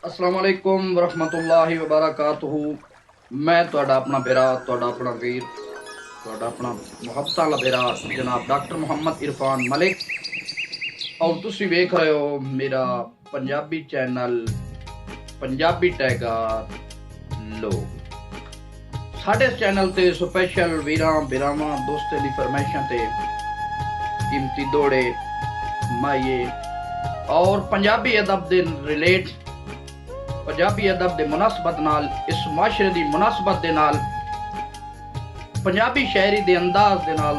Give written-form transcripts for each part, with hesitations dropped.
अस्सलाम वालेकुम वरहमतुल्लाहि वबरकातुहू। मैं तुहाडा अपना बेरा, तुहाडा अपना वीर, तुहाडा अपना मुहब्बतां दा बेरा जनाब डॉक्टर मुहम्मद इरफान मलिक और तुसी वेख रहे हो मेरा पंजाबी चैनल पंजाबी टैगर लोग। साडे चैनल ते स्पेशल वीरां बिरावां दोस्तें दी फरमाइशां ते कीमती दौड़े माइए और पंजाबी अदब दे रिलेट पंजाबी अदब दे मुनासबत नाल इस माशरे दी मुनासबत दे नाल पंजाबी शायरी दे अंदाज दे नाल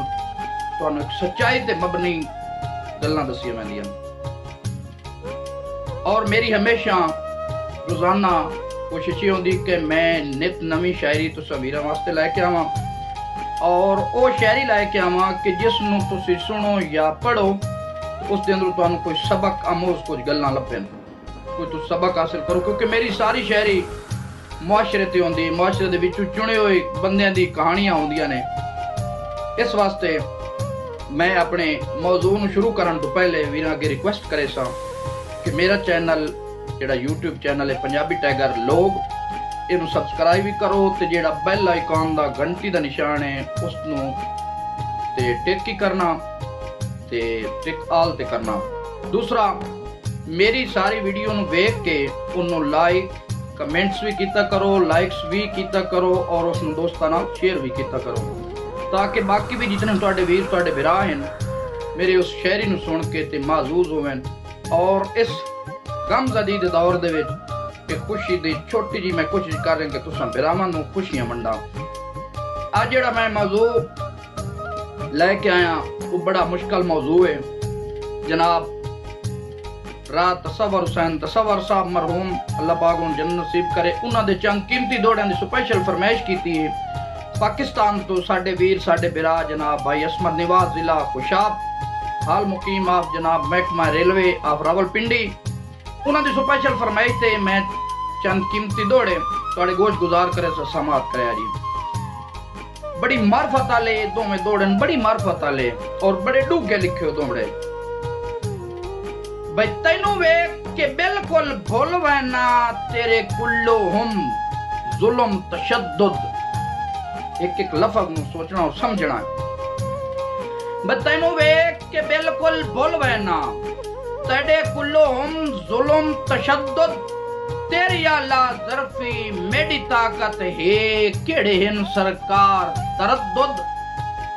तुहानू एक सच्चाई ते मबनी गल्लां दस्सियां वैंदियां और मेरी हमेशा रोजाना कोशिश होंदी कि मैं नित नवी शायरी तुसां वीरां वास्ते लैके आवां और वो शायरी लैके आवां कि जिसनू तुसी सुनो या पढ़ो उस दे अंदर तुहानू कोई सबक आमोज कुछ गल्लां लभन, कोई तो सबक हासिल करो, क्योंकि मेरी सारी शायरी मुआशरे ते होंदी, मुआशरे दे विचों चुने हुए बंदियां दी कहानियां होंदियां ने। इस वास्ते मैं अपने मौजू नूं शुरू करन तो पहले वीरां अगे रिक्वेस्ट करे सा कि मेरा चैनल जेड़ा यूट्यूब चैनल है पंजाबी टैगर लोग, इनू सबसक्राइब भी करो ते जेड़ा बैल आइकॉन दा घंटी दा निशान है उसनू ते टिक ही करना ते टिक ऑल ते करना। दूसरा, मेरी सारी वीडियो नू वेख के उन्होंने लाइक कमेंट्स भी किया करो, लाइक्स भी किया करो और उस दोस्तों नाल शेयर भी किया करो, ताकि बाकी भी जितने तुहाडे वीर तुहाडे बिरा हैं मेरे उस शायरी नू सुन के ते महजूज होवन और इस गमजदीद दौर दे विच एक खुशी दी छोटी जी मैं कोशिश कर रहा कि तुसां बिरावां नू खुशियां वंडा। अज जेड़ा मैं मौजू लैके आया वो बड़ा मुश्किल मौजू है जनाब। रात तसव्वुर हुसैन तसव्वुर साहब मरहूम अल्लाह पाक उन्हें जन्नत नसीब करे, उन्हां दे चंद कीमती दौड़ां दी स्पेशल फरमाइश कीती है पाकिस्तान तो साडे वीर साडे बिरा जनाब भाई असमत निवाज जिला खुशाब हाल मुकीम ऑफ जनाब महकमा रेलवे ऑफ रावलपिंडी, उन्हां दी स्पेशल फरमाइश ते मैं चंद कीमती दौड़े तुहाडे गोश गुजार करे समात करया जी। बड़ी मार्फत आले दोवें दौड़न, बड़ी मार्फत आले और बड़े डूगे लिखे दौड़े भाई। तैनू वेख के बिल्कुल भुल वैना तेरे कुल्लो हम जुल्म तशद्दुद, एक एक लफ्ज नू सोचना और समझना। तैनू वेख के बिल्कुल भुल वैना तेरे कुल्लो हम जुल्म तशद्दुद, तेरी आला ज़र्फी मेरी ताकत है केड़े हिन सरकार तरद्दुद,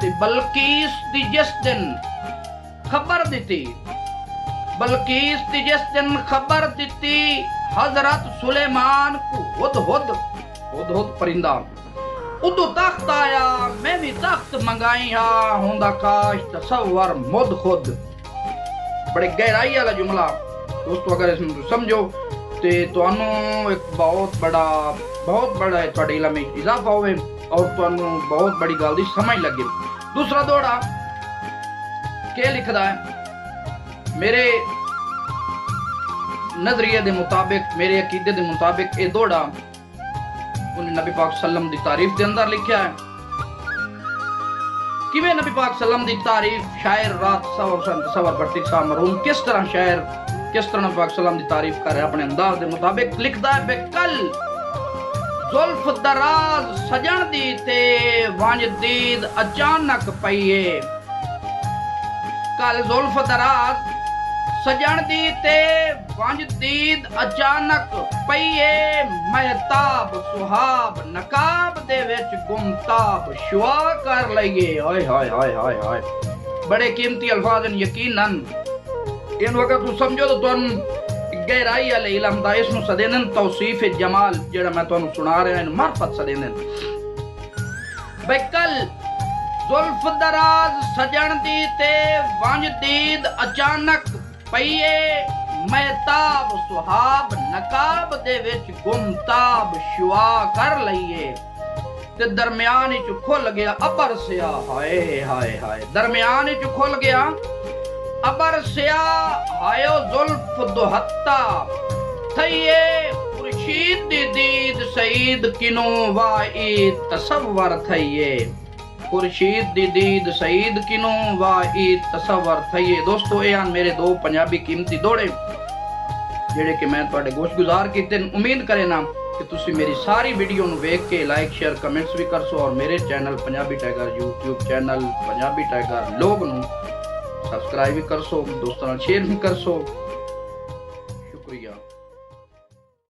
ते बल्कीस दी जिस दिन खबर दिती बल्कीस दी जिस दिन खबर दिती हजरत सुलेमान को हुद हुद हुद हुद परिंदा उदो तख्त आया, मैं भी तख्त मंगाई हा होंदा काश तसव्वुर मुद खुद। बड़े गहराई वाला जुमला दोस्तों, अगर इसमें समझो तो तुहानू एक बहुत बड़ा तुहाडे इल्म में इजाफा होवे और तुहानू बहुत बड़ी गल दी समझ लगे। दूसरा दौड़ा क्या लिखदा है, मेरे नजरिए के मुताबिक मेरे अकीदे के मुताबिक ये दौड़ा उन्हें नबी पाक सल्लम दी तारीफ के अंदर लिखा है। किवें नबी पाक सल्लम दी तारीफ शायर रात तसव्वुर भट्टी साहब मरहूम किस तरह शायर किस तरह नबी पाक सल्लम दी तारीफ कर रहे अपने अंदाज के मुताबिक लिखदा है बे कल जुल्फ दराज सजन दी ते वंज दीद अचानक पईए, कल जुल्फ दराज सजन दी ते वंज दीद अचानक पईए, महताब सुहाब नकाब दे विच गुमताब शुआ कर लईए। हाय हाय हाय हाय हाय, बड़े कीमती अल्फाज हैं यकीनन। इन वक्त तू समझो तो तुम गहराई वाले इल्म दा इसनू सदेनन तौसीफ जमाल जेड़ा मैं तुहानू सुना रहा इन मार्फत सदेनन। भाई कल जुल्फ दराज सजन दी ते वंज दीद अचानक पईए, महताब सुहाब नकाब दे विच गुमताब शुआ कर लईए, ते दरमियान विच खुल गया अबर सिया। हाय हाय हाय, दरमियान विच खुल गया अबर सिया, हायो जुल्फ दुहत्ता थईए, खुर्शीद दी दीद सईद किनो वाई तसव्वुर थईए, खुर्शीद दी दीद सईद किनो वाई तसव्वुर थईए। दोस्तों ये मेरे दो पंजाबी कीमती दौड़े ਜਿਹੜੇ ਕਿ ਮੈਂ ਤੁਹਾਡੇ ਗੋਸ਼ਗੁਜ਼ਾਰ ਕੀਤੇ। ਉਮੀਦ ਕਰੇ ਨਾ कि तुसी मेरी सारी वीडियो ਨੂੰ ਵੇਖ ਕੇ ਲਾਈਕ ਸ਼ੇਅਰ ਕਮੈਂਟਸ ਵੀ ਕਰ ਸੋ ਔਰ ਮੇਰੇ channel Punjabi tiger YouTube channel Punjabi tiger ਲੋਗ ਨੂੰ ਸਬਸਕ੍ਰਾइब भी कर सो, दोस्तों शेयर भी कर सो। शुक्रिया।